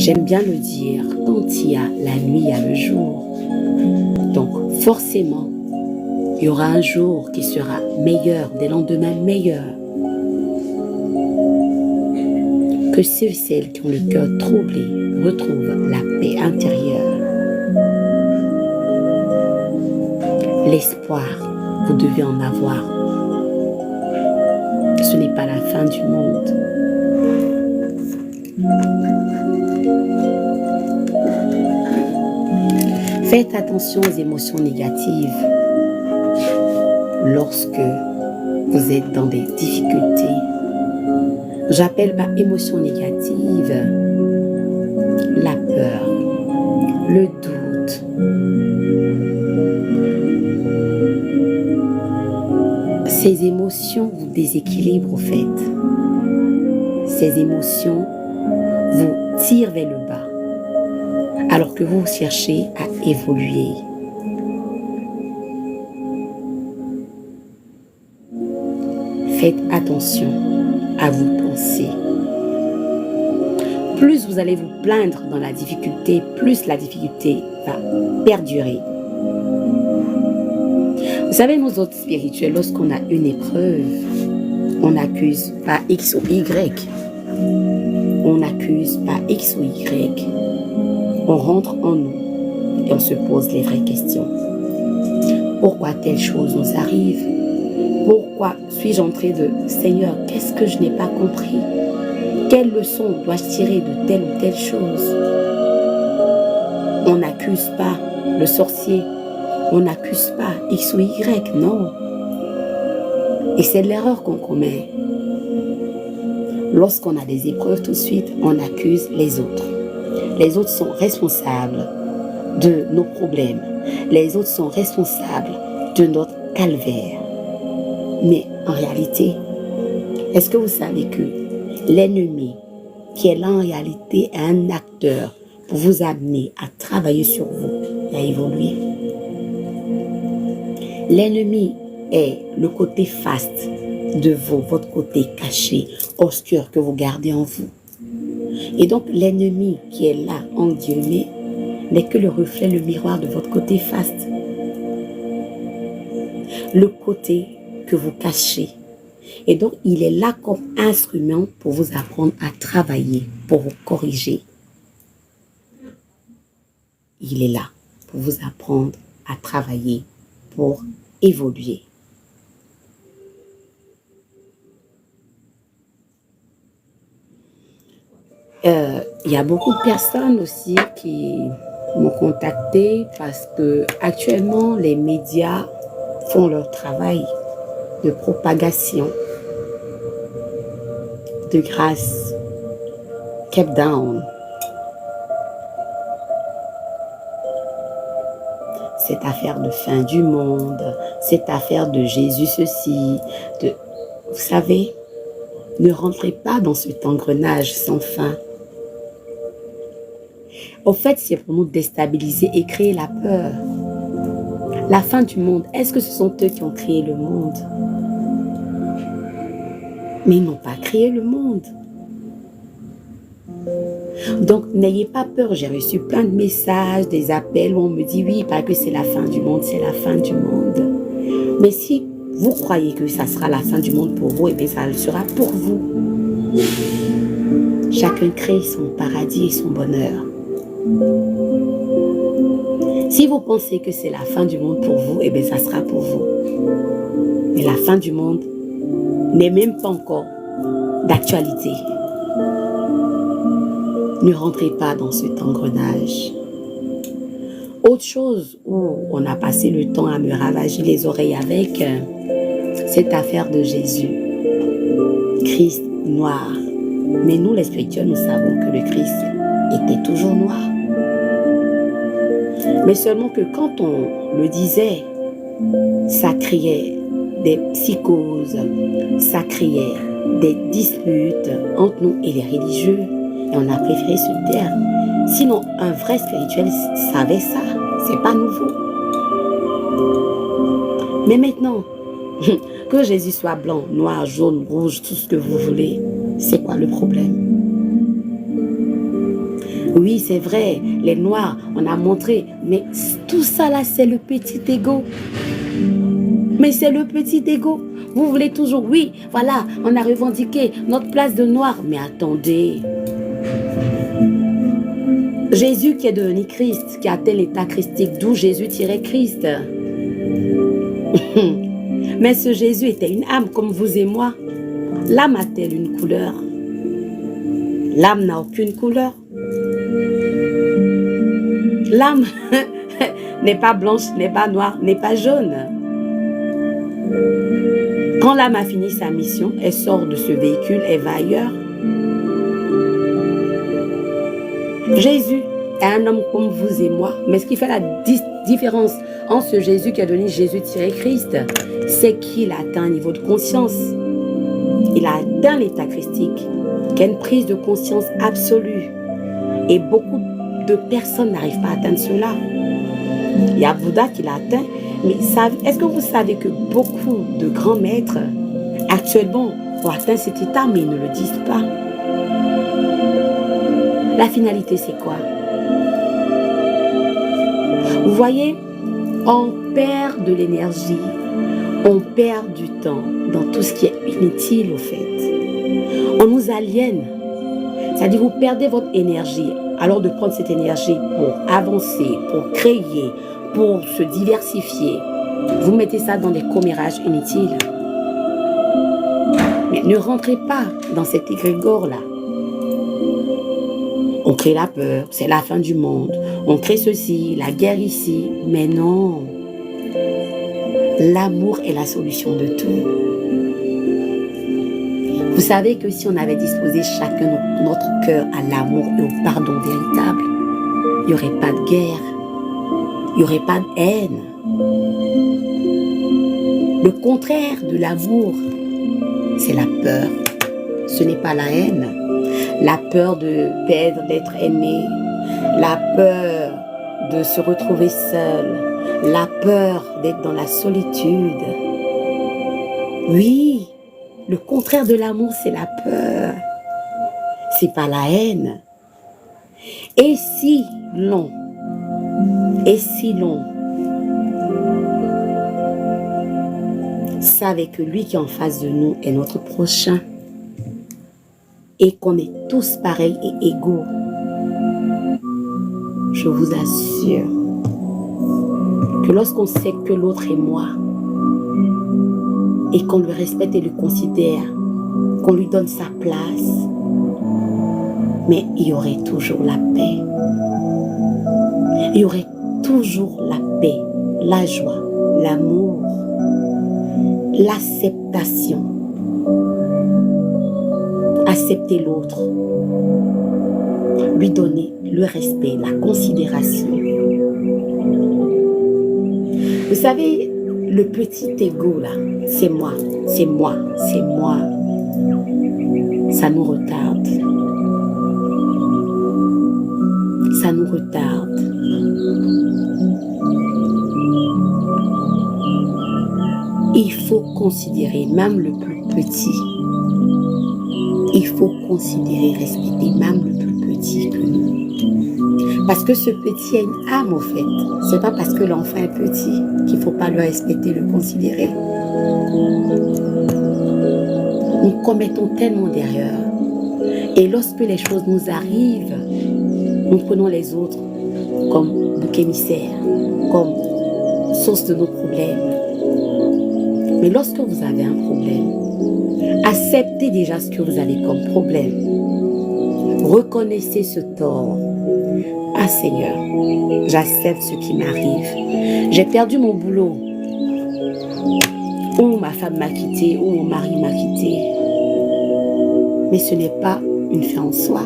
J'aime bien le dire, quand il y a la nuit, il y a le jour. Donc forcément, il y aura un jour qui sera meilleur, des lendemains meilleurs. Que ceux et celles qui ont le cœur troublé retrouvent la paix intérieure. L'espoir, vous devez en avoir. Ce n'est pas la fin du monde. Faites attention aux émotions négatives lorsque vous êtes dans des difficultés. J'appelle par émotions négatives la peur, le doute, ces émotions vous déséquilibrent au fait. Ces émotions vous tirent vers le bas alors que vous cherchez à évoluer. Faites attention à vos pensées. Plus vous allez vous plaindre dans la difficulté, plus la difficulté va perdurer. Vous savez, nous autres spirituels, lorsqu'on a une épreuve, on n'accuse pas X ou Y. On n'accuse pas X ou Y. On rentre en nous et on se pose les vraies questions. Pourquoi telle chose nous arrive? Pourquoi suis-je en train de... Seigneur, qu'est-ce que je n'ai pas compris? Quelle leçon dois-je tirer de telle ou telle chose? On n'accuse pas le sorcier. On n'accuse pas X ou Y, non. Et c'est l'erreur qu'on commet. Lorsqu'on a des épreuves, tout de suite, on accuse les autres. Les autres sont responsables de nos problèmes. Les autres sont responsables de notre calvaire. Mais en réalité, est-ce que vous savez que l'ennemi, qui est là en réalité un acteur pour vous amener à travailler sur vous et à évoluer? L'ennemi est le côté faste de vous, votre côté caché, obscur que vous gardez en vous. Et donc l'ennemi qui est là, en guillemets, n'est que le reflet, le miroir de votre côté faste. Le côté que vous cachez. Et donc il est là comme instrument pour vous apprendre à travailler, pour vous corriger. Il est là pour vous apprendre à travailler, pour évoluer. Il y a beaucoup de personnes aussi qui m'ont contacté parce que actuellement les médias font leur travail de propagation, de grâce, kept down. Cette affaire de fin du monde, cette affaire de Jésus ceci, vous savez, ne rentrez pas dans cet engrenage sans fin. Au fait, c'est pour nous déstabiliser et créer la peur. La fin du monde, est-ce que ce sont eux qui ont créé le monde? Mais ils n'ont pas créé le monde. Donc, n'ayez pas peur. J'ai reçu plein de messages, des appels où on me dit, oui, pas que c'est la fin du monde, c'est la fin du monde. Mais si vous croyez que ça sera la fin du monde pour vous, et bien ça le sera pour vous. Chacun crée son paradis et son bonheur. Si vous pensez que c'est la fin du monde pour vous, et bien ça sera pour vous. Mais la fin du monde n'est même pas encore d'actualité. Ne rentrez pas dans cet engrenage. Autre chose où on a passé le temps à me ravager les oreilles avec cette affaire de Jésus. Christ noir. Mais nous, les spirituels, nous savons que le Christ était toujours noir. Mais seulement que quand on le disait, ça créait des psychoses, ça créait des disputes entre nous et les religieux. Et on a préféré se taire. Sinon, un vrai spirituel savait ça. C'est pas nouveau. Mais maintenant, que Jésus soit blanc, noir, jaune, rouge, tout ce que vous voulez, c'est quoi le problème? Oui, c'est vrai, les noirs, on a montré, mais tout ça là, c'est le petit ego. Mais c'est le petit ego. Vous voulez toujours, oui, voilà, on a revendiqué notre place de noir. Mais attendez, Jésus qui est devenu Christ, qui a atteint l'état christique, d'où Jésus tirait Christ. Mais ce Jésus était une âme comme vous et moi. L'âme a-t-elle une couleur? L'âme n'a aucune couleur. L'âme n'est pas blanche, n'est pas noire, n'est pas jaune. Quand l'âme a fini sa mission, elle sort de ce véhicule, elle va ailleurs. Jésus est un homme comme vous et moi, mais ce qui fait la différence entre ce Jésus qui a donné Jésus-Christ, c'est qu'il a atteint un niveau de conscience. Il a atteint l'état christique, qui est une prise de conscience absolue. Et beaucoup de personnes n'arrivent pas à atteindre cela. Il y a Bouddha qui l'a atteint, mais est-ce que vous savez que beaucoup de grands maîtres, actuellement, ont atteint cet état, mais ils ne le disent pas. La finalité, c'est quoi? Vous voyez, on perd de l'énergie, on perd du temps dans tout ce qui est inutile, au fait. On nous aliène. C'est-à-dire, vous perdez votre énergie. Alors de prendre cette énergie pour avancer, pour créer, pour se diversifier, vous mettez ça dans des commérages inutiles. Mais ne rentrez pas dans cet égrégore-là. On crée la peur, c'est la fin du monde. On crée ceci, la guerre ici. Mais non. L'amour est la solution de tout. Vous savez que si on avait disposé chacun notre cœur à l'amour et au pardon véritable, il n'y aurait pas de guerre, il n'y aurait pas de haine. Le contraire de l'amour, c'est la peur. Ce n'est pas la haine. La peur de perdre, d'être aimé, la peur de se retrouver seul, la peur d'être dans la solitude. Oui, le contraire de l'amour, c'est la peur. C'est pas la haine. Et si l'on savait que lui qui est en face de nous est notre prochain et qu'on est tous pareils et égaux, je vous assure que lorsqu'on sait que l'autre est moi et qu'on le respecte et le considère, qu'on lui donne sa place, mais il y aurait toujours la paix. Il y aurait toujours la paix, la joie, l'amour, l'acceptation. Accepter l'autre, lui donner le respect, la considération. Vous savez, le petit ego là, c'est moi, c'est moi, c'est moi. Ça nous retarde. Ça nous retarde. Il faut considérer même le plus petit. Il faut considérer, respecter même le plus petit que nous. Parce que ce petit a une âme, au fait. C'est pas parce que l'enfant est petit qu'il ne faut pas le respecter, le considérer. Nous commettons tellement d'erreurs. Et lorsque les choses nous arrivent, nous prenons les autres comme bouc émissaire, comme source de nos problèmes. Mais lorsque vous avez un problème, acceptez déjà ce que vous avez comme problème. Reconnaissez ce tort. Ah Seigneur, j'accepte ce qui m'arrive. J'ai perdu mon boulot. Ou ma femme m'a quitté, ou mon mari m'a quitté. Mais ce n'est pas une fin en soi.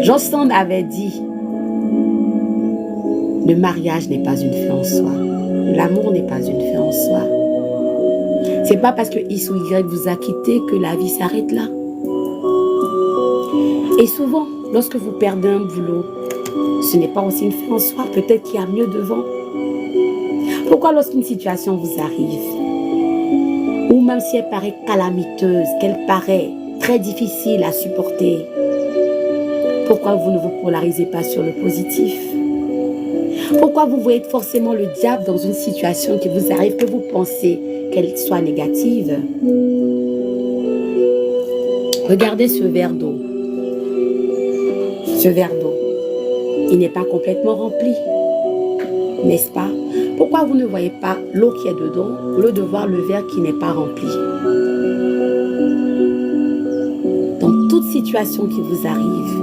Jean Sand avait dit, le mariage n'est pas une fin en soi. L'amour n'est pas une fin en soi. C'est pas parce que X ou Y vous a quitté que la vie s'arrête là. Et souvent, lorsque vous perdez un boulot, ce n'est pas aussi une fin en soi. Peut-être qu'il y a mieux devant. Pourquoi lorsqu'une situation vous arrive, ou même si elle paraît calamiteuse, qu'elle paraît très difficile à supporter, Pourquoi vous ne vous polarisez pas sur le positif? Pourquoi vous voyez forcément le diable dans une situation qui vous arrive, que vous pensez qu'elle soit négative? Regardez ce verre d'eau. Ce verre d'eau, il n'est pas complètement rempli, n'est-ce pas? Pourquoi vous ne voyez pas l'eau qui est dedans au lieu de voir le verre qui n'est pas rempli? Dans toute situation qui vous arrive,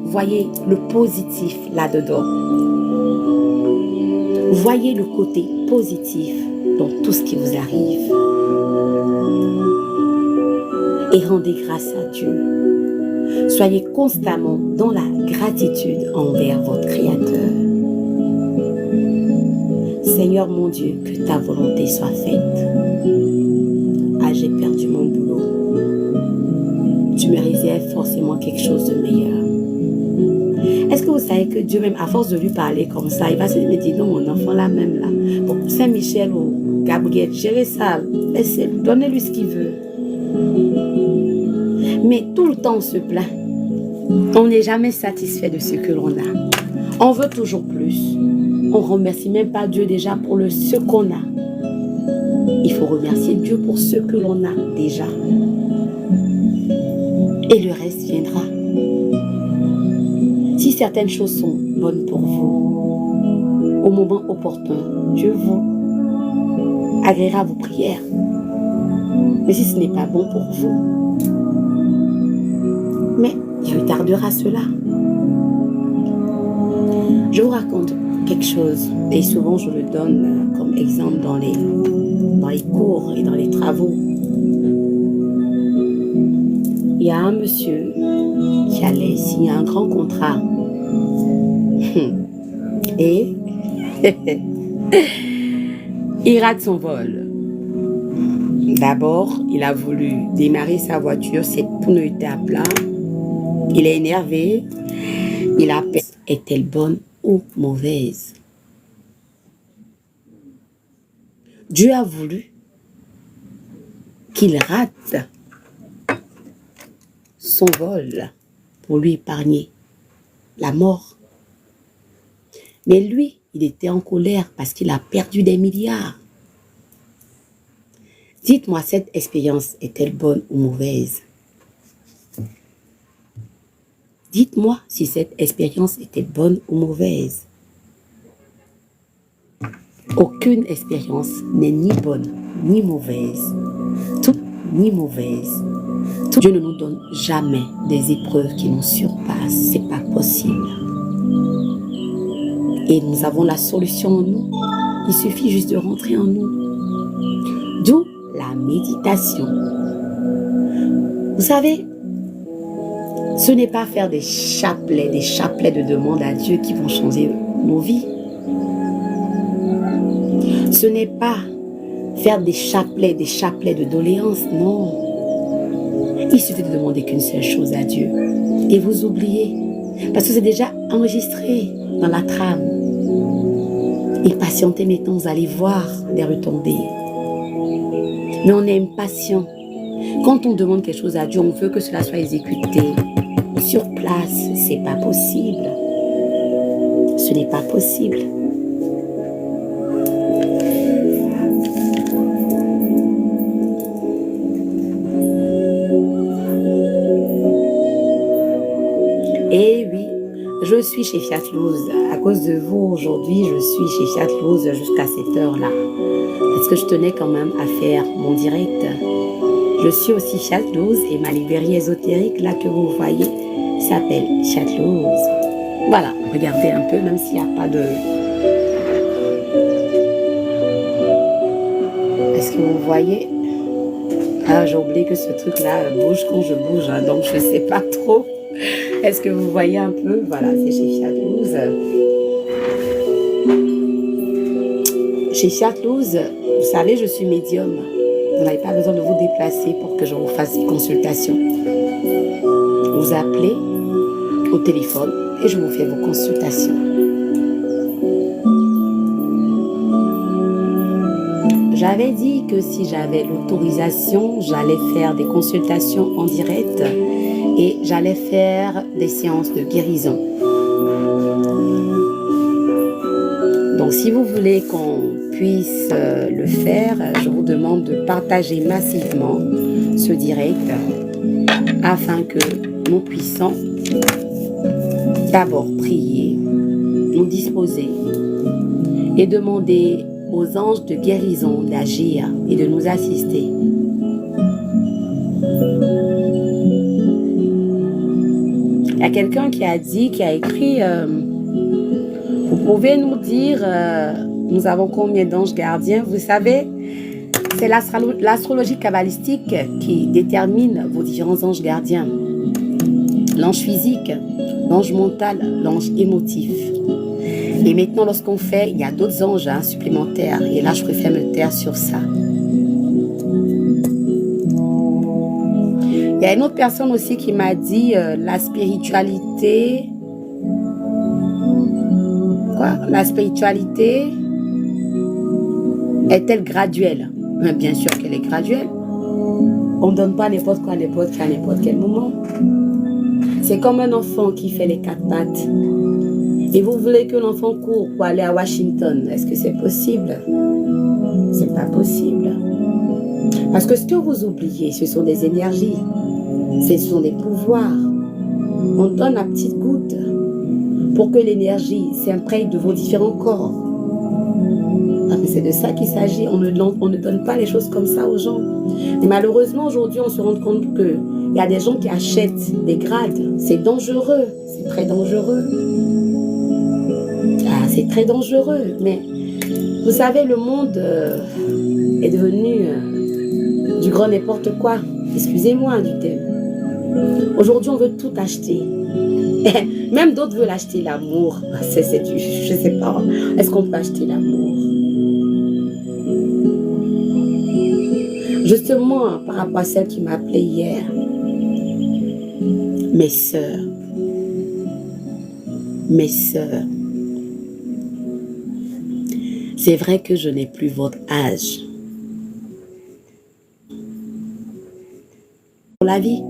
voyez le positif là-dedans. Voyez le côté positif dans tout ce qui vous arrive. Et rendez grâce à Dieu. Soyez constamment dans la gratitude envers votre Créateur. Seigneur mon Dieu, que ta volonté soit faite. Ah, j'ai perdu mon boulot. Tu me réserves forcément quelque chose de meilleur. Est-ce que vous savez que Dieu, même à force de lui parler comme ça, il va se dire, non, mon enfant là même là, bon, Saint-Michel ou Gabriel, gérez ça, laissez-le, donnez-lui ce qu'il veut. Mais tout le temps on se plaint. On n'est jamais satisfait de ce que l'on a. On veut toujours plus. On ne remercie même pas Dieu déjà pour ce qu'on a. Il faut remercier Dieu pour ce que l'on a déjà. Et le reste viendra. Si certaines choses sont bonnes pour vous, au moment opportun, Dieu vous agréera vos prières. Mais si ce n'est pas bon pour vous, mais il retardera cela. Je vous raconte quelque chose, et souvent je le donne comme exemple dans les cours et dans les travaux. Il y a un monsieur qui allait signer un grand contrat. Et il rate son vol. D'abord, il a voulu démarrer sa voiture, ses pneus étaient à plat. Il est énervé. Il a pensé, est-elle bonne ou mauvaise? Dieu a voulu qu'il rate son vol pour lui épargner la mort. Mais lui, il était en colère parce qu'il a perdu des milliards. Dites-moi, cette expérience est-elle bonne ou mauvaise? Dites-moi si cette expérience était bonne ou mauvaise. Aucune expérience n'est ni bonne ni mauvaise. Toute ni mauvaise. Dieu ne nous donne jamais des épreuves qui nous surpassent. C'est pas possible. Et nous avons la solution en nous. Il suffit juste de rentrer en nous. D'où la méditation. Vous savez, ce n'est pas faire des chapelets de demandes à Dieu qui vont changer nos vies. Ce n'est pas faire des chapelets de doléances, non. Il suffit de demander qu'une seule chose à Dieu. Et vous oubliez. Parce que c'est déjà enregistré dans la trame. Et patientez maintenant, vous allez voir des retombées. Mais on est impatient. Quand on demande quelque chose à Dieu, on veut que cela soit exécuté. Sur place, c'est pas possible. Ce n'est pas possible. Et oui, je suis chez Fiat Loose. À cause de vous, aujourd'hui, je suis chez Fiat Loose jusqu'à cette heure-là. Parce que je tenais quand même à faire mon direct. Je suis aussi Fiat Loose et ma librairie ésotérique, là que vous voyez, s'appelle Fiat Loose. Voilà, regardez un peu, même s'il n'y a pas de... Est-ce que vous voyez? Ah, j'ai oublié que ce truc-là bouge quand je bouge, hein, donc je ne sais pas trop. Est-ce que vous voyez un peu? Voilà, c'est chez Fiat Loose. Chez Fiat Loose, vous savez, je suis médium. Vous n'avez pas besoin de vous déplacer pour que je vous fasse une consultation. Vous appelez au téléphone et je vous fais vos consultations. J'avais dit que si j'avais l'autorisation, j'allais faire des consultations en direct et j'allais faire des séances de guérison. Donc, si vous voulez qu'on puisse le faire, je vous demande de partager massivement ce direct afin que nous puissions d'abord prier, nous disposer et demander aux anges de guérison d'agir et de nous assister. Il y a quelqu'un qui a dit, qui a écrit, vous pouvez nous dire, nous avons combien d'anges gardiens? Vous savez, c'est l'astrologie kabbalistique qui détermine vos différents anges gardiens. L'ange physique, l'ange mental, l'ange émotif. Et maintenant, lorsqu'on fait, il y a d'autres anges supplémentaires. Et là, je préfère me taire sur ça. Il y a une autre personne aussi qui m'a dit la spiritualité. Quoi? La spiritualité est-elle graduelle? Bien sûr qu'elle est graduelle. On ne donne pas n'importe quoi à n'importe quel moment. C'est comme un enfant qui fait les 4 pattes. Et vous voulez que l'enfant court pour aller à Washington. Est-ce que c'est possible? C'est pas possible. Parce que ce que vous oubliez, ce sont des énergies. Ce sont des pouvoirs. On donne la petite goutte pour que l'énergie s'imprègne de vos différents corps. Ah, mais c'est de ça qu'il s'agit. On ne donne pas les choses comme ça aux gens. Mais malheureusement, aujourd'hui, on se rend compte qu'il y a des gens qui achètent des grades. C'est dangereux. C'est très dangereux. Ah, c'est très dangereux. Mais vous savez, le monde est devenu du grand n'importe quoi. Excusez-moi du thème. Aujourd'hui, on veut tout acheter. Même d'autres veulent acheter l'amour. Je ne sais pas. Est-ce qu'on peut acheter l'amour? Justement, par rapport à celle qui m'a appelé hier, mes sœurs, c'est vrai que je n'ai plus votre âge pour la vie.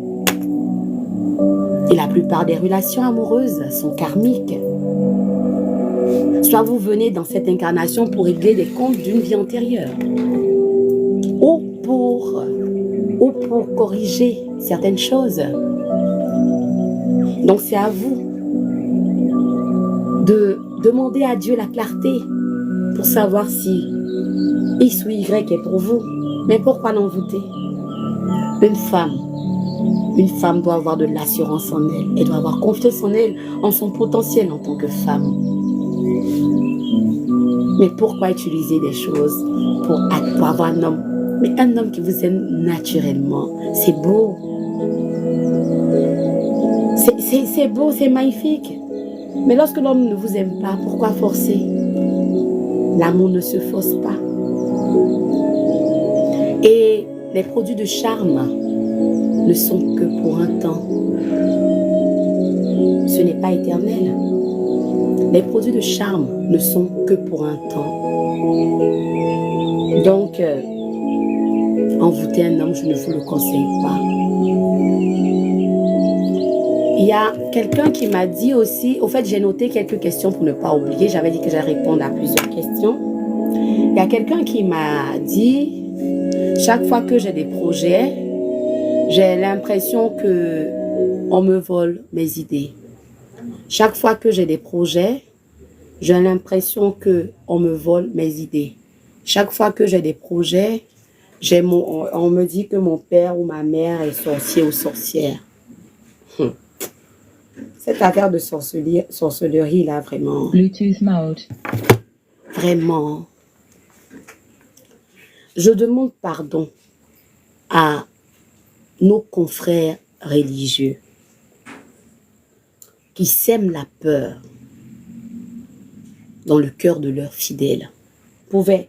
Et la plupart des relations amoureuses sont karmiques. Soit vous venez dans cette incarnation pour régler les comptes d'une vie antérieure, ou pour corriger certaines choses. Donc c'est à vous de demander à Dieu la clarté pour savoir si X ou Y est pour vous. Mais pourquoi l'envoûter? Une femme doit avoir de l'assurance en elle. Elle doit avoir confiance en elle, en son potentiel en tant que femme. Mais pourquoi utiliser des choses pour avoir un homme? Mais un homme qui vous aime naturellement, c'est beau. C'est beau, c'est magnifique. Mais lorsque l'homme ne vous aime pas, pourquoi forcer? L'amour ne se force pas. Et les produits de charme ne sont que pour un temps. Ce n'est pas éternel. Les produits de charme ne sont que pour un temps. Donc, envoûter un homme, je ne vous le conseille pas. Il y a quelqu'un qui m'a dit aussi, au fait j'ai noté quelques questions pour ne pas oublier, j'avais dit que j'allais répondre à plusieurs questions. Il y a quelqu'un qui m'a dit, chaque fois que j'ai des projets, j'ai l'impression que on me vole mes idées. Chaque fois que j'ai des projets, j'ai l'impression que on me vole mes idées. Chaque fois que j'ai des projets, on me dit que mon père ou ma mère est sorcier ou sorcière. Cette affaire de sorcellerie là, vraiment. Bluetooth mode. Vraiment. Je demande pardon à nos confrères religieux qui sèment la peur dans le cœur de leurs fidèles. Pouvez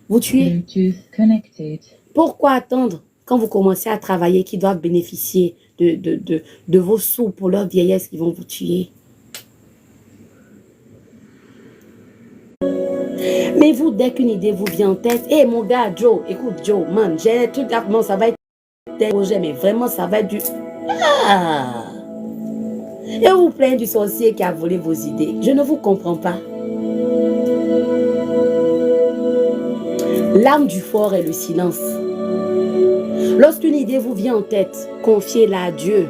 vous tuer. Bluetooth connected. Pourquoi attendre quand vous commencez à travailler qu'ils doivent bénéficier de vos sous pour leur vieillesse qui vont vous tuer? Mais vous, dès qu'une idée vous vient en tête, hé mon gars, Joe, écoute Joe, man, j'ai un truc là, comment ça va être des projets, mais vraiment ça va être du... Ah! Et vous plaignez du sorcier qui a volé vos idées. Je ne vous comprends pas. L'arme du fort est le silence. Lorsqu'une idée vous vient en tête, confiez-la à Dieu.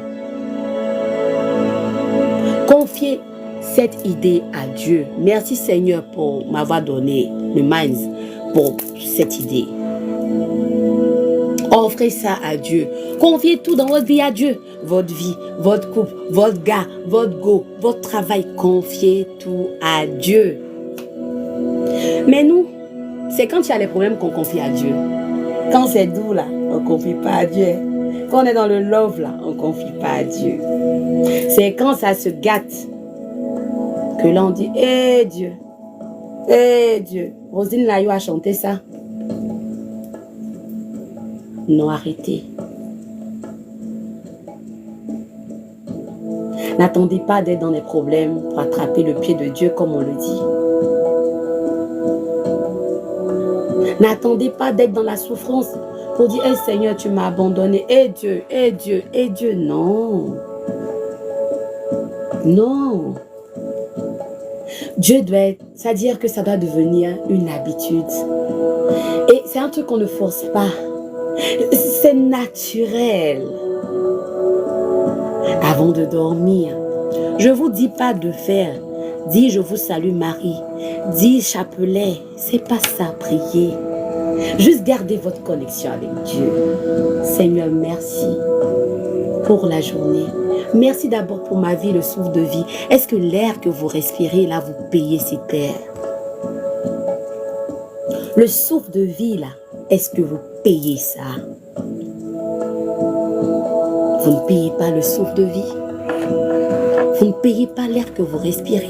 Confiez cette idée à Dieu. Merci Seigneur pour m'avoir donné le minds pour cette idée. Offrez ça à Dieu. Confiez tout dans votre vie à Dieu. Votre vie, votre couple, votre gars, votre go, votre travail. Confiez tout à Dieu. Mais nous, c'est quand il y a les problèmes qu'on confie à Dieu. Quand c'est doux là, on ne confie pas à Dieu. Quand on est dans le love là, on ne confie pas à Dieu. C'est quand ça se gâte que là on dit, hé Dieu, hé Dieu. Rosine Layo a chanté ça. Non, arrêtez. N'attendez pas d'être dans des problèmes pour attraper le pied de Dieu comme on le dit. N'attendez pas d'être dans la souffrance pour dire, hey Seigneur, tu m'as abandonné. Hey Dieu, hey Dieu, hey Dieu. Non. Non. Dieu doit être, c'est-à-dire que ça doit devenir une habitude. Et c'est un truc qu'on ne force pas. C'est naturel. Avant de dormir, je ne vous dis pas de faire. Dis je vous salue Marie. Dis chapelet. C'est pas ça, prier. Juste gardez votre connexion avec Dieu. Seigneur, merci pour la journée. Merci d'abord pour ma vie, le souffle de vie. Est-ce que l'air que vous respirez, là, vous payez cette terre? Le souffle de vie, là, est-ce que vous payez ça? Vous ne payez pas le souffle de vie. Vous ne payez pas l'air que vous respirez.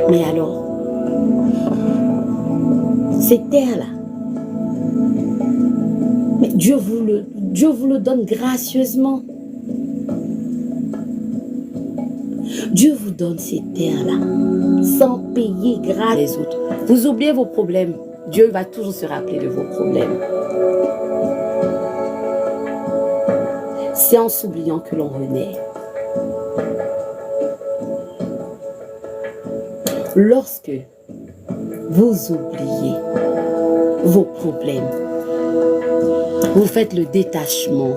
Mais alors, cette terre-là, mais Dieu vous le donne gracieusement. Dieu vous donne cette terre-là sans payer grâce les autres. Vous oubliez vos problèmes. Dieu va toujours se rappeler de vos problèmes. C'est en s'oubliant que l'on renaît. Lorsque vous oubliez vos problèmes, vous faites le détachement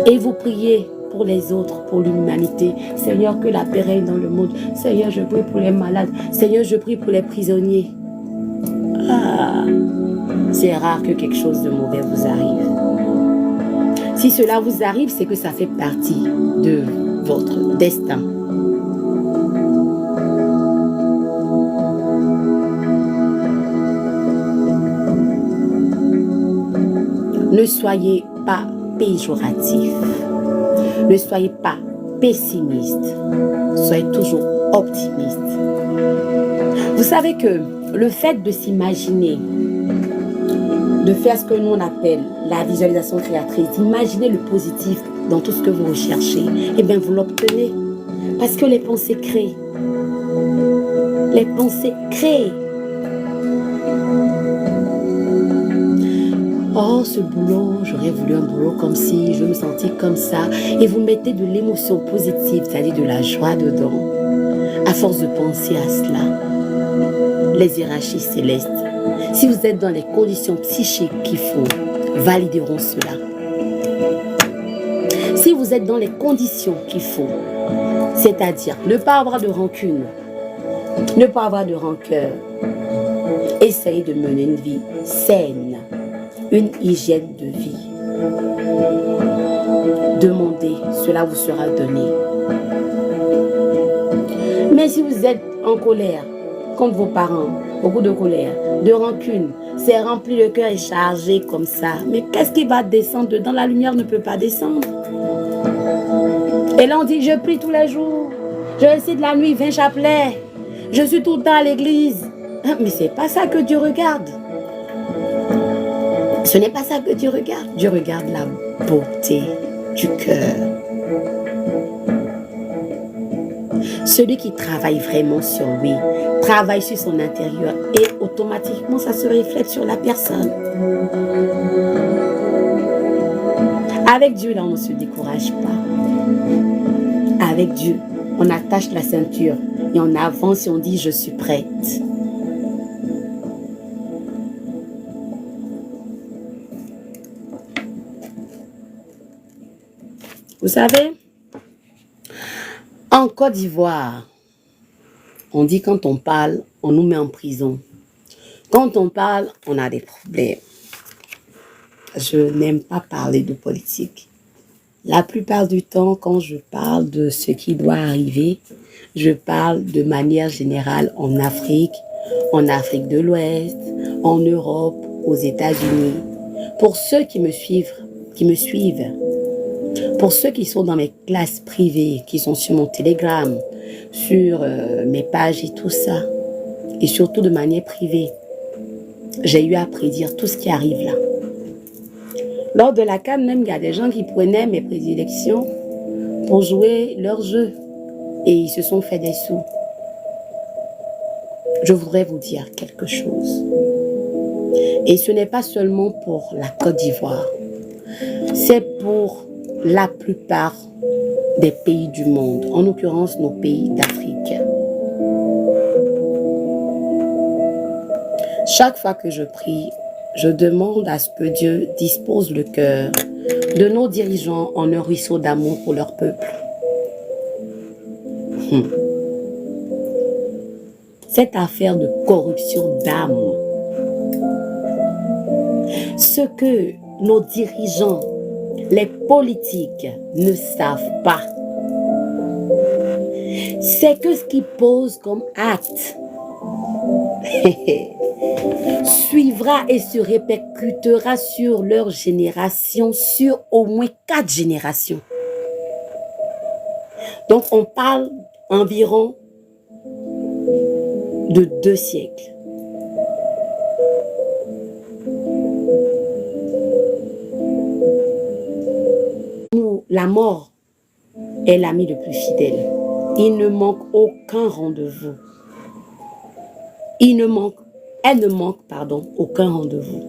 et vous priez pour les autres, pour l'humanité. Seigneur, que la paix règne dans le monde. Seigneur, je prie pour les malades. Seigneur, je prie pour les prisonniers. Ah, c'est rare que quelque chose de mauvais vous arrive. Si cela vous arrive, c'est que ça fait partie de votre destin. Ne soyez pas péjoratif. Ne soyez pas pessimiste. Soyez toujours optimiste. Vous savez que le fait de s'imaginer, de faire ce que nous on appelle la visualisation créatrice, d'imaginer le positif dans tout ce que vous recherchez, eh bien vous l'obtenez. Parce que les pensées créent. Les pensées créent. Oh, ce boulot, j'aurais voulu un boulot comme ci, je me sentis comme ça. Et vous mettez de l'émotion positive, c'est-à-dire de la joie dedans. À force de penser à cela, les hiérarchies célestes, si vous êtes dans les conditions psychiques qu'il faut, valideront cela. Si vous êtes dans les conditions qu'il faut, c'est-à-dire ne pas avoir de rancune, ne pas avoir de rancœur, essayez de mener une vie saine, une hygiène de vie. Demandez, cela vous sera donné. Mais si vous êtes en colère contre vos parents, beaucoup de colère, de rancune, c'est rempli, le cœur est chargé comme ça. Mais qu'est-ce qui va descendre dedans? La lumière ne peut pas descendre. Et là on dit, je prie tous les jours, je récite la nuit 20 chapelets, je suis tout le temps à l'église. Mais c'est pas ça que Dieu regarde. Ce n'est pas ça que Dieu regarde. Dieu regarde la beauté du cœur. Celui qui travaille vraiment sur lui, travaille sur son intérieur et automatiquement ça se reflète sur la personne. Avec Dieu, là, on ne se décourage pas. Avec Dieu, on attache la ceinture et on avance et on dit, je suis prête. Vous savez, en Côte d'Ivoire, on dit quand on parle, on nous met en prison. Quand on parle, on a des problèmes. Je n'aime pas parler de politique. La plupart du temps, quand je parle de ce qui doit arriver, je parle de manière générale en Afrique de l'Ouest, en Europe, aux États-Unis. Pour ceux qui me suivent, pour ceux qui sont dans mes classes privées, qui sont sur mon Telegram, sur mes pages et tout ça, et surtout de manière privée, j'ai eu à prédire tout ce qui arrive là. Lors de la CAN, même, il y a des gens qui prenaient mes prédilections pour jouer leur jeu. Et ils se sont fait des sous. Je voudrais vous dire quelque chose. Et ce n'est pas seulement pour la Côte d'Ivoire. C'est pour la plupart des pays du monde. En l'occurrence, nos pays d'Afrique. Chaque fois que je prie, je demande à ce que Dieu dispose le cœur de nos dirigeants en un ruisseau d'amour pour leur peuple. Cette affaire de corruption d'âme, ce que nos dirigeants, les politiques ne savent pas, c'est que ce qu'ils posent comme acte suivra et se répercutera sur leur génération, sur au moins 4 générations. Donc, on parle environ de 2 siècles. La mort est l'ami le plus fidèle. Il ne manque aucun rendez-vous. Elle ne manque, aucun rendez-vous.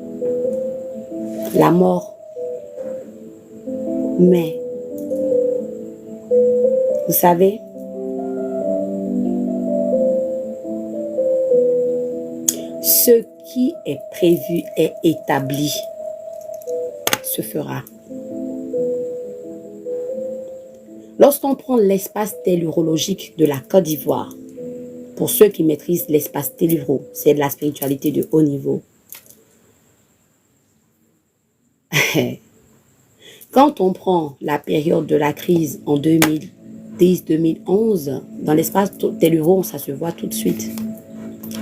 La mort. Mais, vous savez, ce qui est prévu et établi se fera. Lorsqu'on prend l'espace tellurologique de la Côte d'Ivoire, pour ceux qui maîtrisent l'espace telluro, c'est de la spiritualité de haut niveau. Quand on prend la période de la crise en 2010-2011, dans l'espace telluro, ça se voit tout de suite.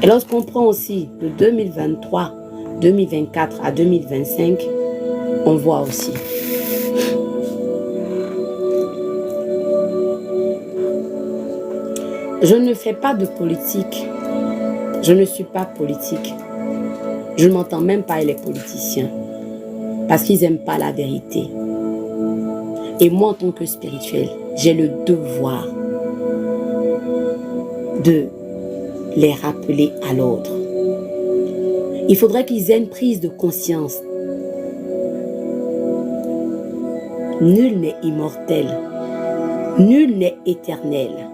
Et lorsqu'on prend aussi de 2023, 2024 à 2025, on voit aussi. Je ne fais pas de politique. Je ne suis pas politique. Je ne m'entends même pas avec les politiciens. Parce qu'ils n'aiment pas la vérité. Et moi, en tant que spirituel, j'ai le devoir de les rappeler à l'ordre. Il faudrait qu'ils aient une prise de conscience. Nul n'est immortel. Nul n'est éternel.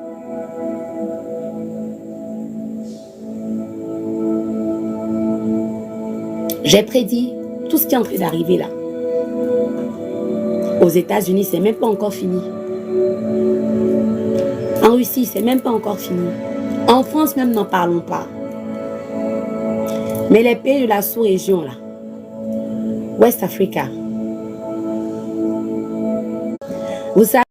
J'ai prédit tout ce qui est en train d'arriver là. Aux États-Unis, c'est même pas encore fini. En Russie, c'est même pas encore fini. En France, même, n'en parlons pas. Mais les pays de la sous-région là, West Africa, vous savez,